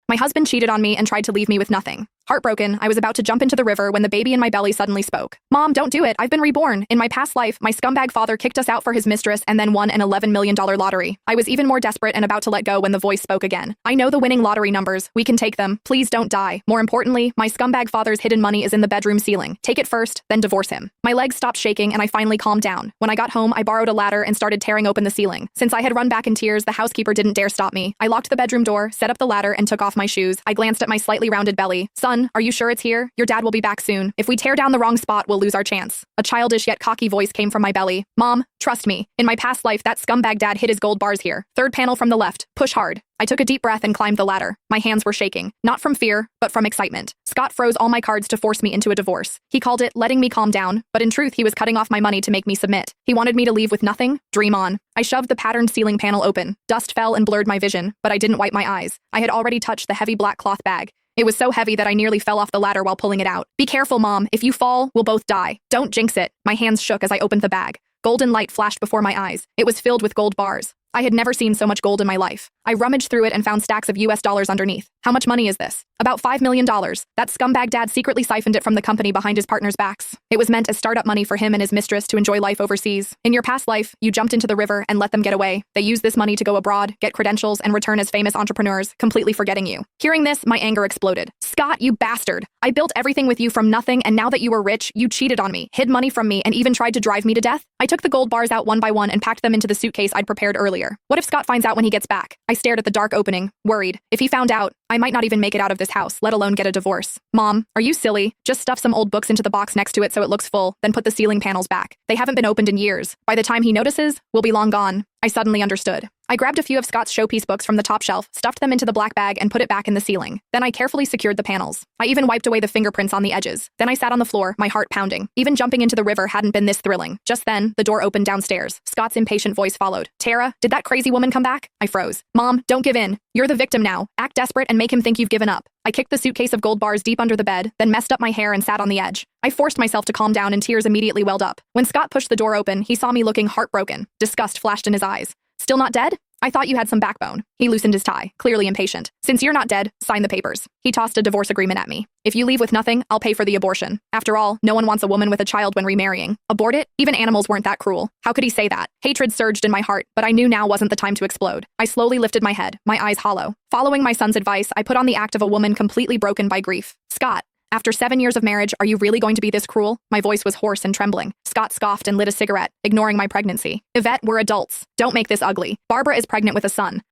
My husband cheated on me and tried to leave me with nothing. Heartbroken, I was about to jump into the river when the baby in my belly suddenly spoke. Mom, don't do it. I've been reborn. In my past life, my scumbag father kicked us out for his mistress and then won an $11 million lottery. I was even more desperate and about to let go when the voice spoke again. I know the winning lottery numbers. We can take them. Please don't die. More importantly, my scumbag father's hidden money is in the bedroom ceiling. Take it first, then divorce him. My legs stopped shaking and I finally calmed down. When I got home, I borrowed a ladder and started tearing open the ceiling. Since I had run back in tears, the housekeeper didn't dare stop me. I locked the bedroom door, set up the ladder, and took off my shoes. I glanced at my slightly rounded belly. Son, are you sure it's here? Your dad will be back soon. If we tear down the wrong spot, we'll lose our chance. A childish yet cocky voice came from my belly. Mom, trust me. In my past life, that scumbag dad hid his gold bars here. Third panel from the left. Push hard. I took a deep breath and climbed the ladder. My hands were shaking, not from fear, but from excitement. Scott froze all my cards to force me into a divorce. He called it letting me calm down, but in truth, he was cutting off my money to make me submit. He wanted me to leave with nothing. Dream on. I shoved the patterned ceiling panel open. Dust fell and blurred my vision, but I didn't wipe my eyes. I had already touched the heavy black cloth bag. It was so heavy that I nearly fell off the ladder while pulling it out. Be careful, Mom. If you fall, we'll both die. Don't jinx it. My hands shook as I opened the bag. Golden light flashed before my eyes. It was filled with gold bars. I had never seen so much gold in my life. I rummaged through it and found stacks of US dollars underneath. How much money is this? About $5 million. That scumbag dad secretly siphoned it from the company behind his partner's backs. It was meant as startup money for him and his mistress to enjoy life overseas. In your past life, you jumped into the river and let them get away. They used this money to go abroad, get credentials, and return as famous entrepreneurs, completely forgetting you. Hearing this, my anger exploded. Scott, you bastard. I built everything with you from nothing, and now that you were rich, you cheated on me, hid money from me, and even tried to drive me to death. I took the gold bars out one by one and packed them into the suitcase I'd prepared earlier. What if Scott finds out when he gets back? I stared at the dark opening, worried. If he found out, I might not even make it out of this house, let alone get a divorce. Mom, are you silly? Just stuff some old books into the box next to it so it looks full, then put the ceiling panels back. They haven't been opened in years. By the time he notices, we'll be long gone. I suddenly understood. I grabbed a few of Scott's showpiece books from the top shelf, stuffed them into the black bag, and put it back in the ceiling. Then I carefully secured the panels. I even wiped away the fingerprints on the edges. Then I sat on the floor, my heart pounding. Even jumping into the river hadn't been this thrilling. Just then, the door opened downstairs. Scott's impatient voice followed. Tara, did that crazy woman come back? I froze. Mom, don't give in. You're the victim now. Act desperate and make him think you've given up. I kicked the suitcase of gold bars deep under the bed, then messed up my hair and sat on the edge. I forced myself to calm down and tears immediately welled up. When Scott pushed the door open, he saw me looking heartbroken. Disgust flashed in his eyes. Still not dead? I thought you had some backbone. He loosened his tie, clearly impatient. Since you're not dead, sign the papers. He tossed a divorce agreement at me. If you leave with nothing, I'll pay for the abortion. After all, no one wants a woman with a child when remarrying. Abort it? Even animals weren't that cruel. How could he say that? Hatred surged in my heart, but I knew now wasn't the time to explode. I slowly lifted my head, my eyes hollow. Following my son's advice, I put on the act of a woman completely broken by grief. Scott, after 7 years of marriage, are you really going to be this cruel? My voice was hoarse and trembling. Scott scoffed and lit a cigarette, ignoring my pregnancy. Yvette, we're adults. Don't make this ugly. Barbara is pregnant with a son.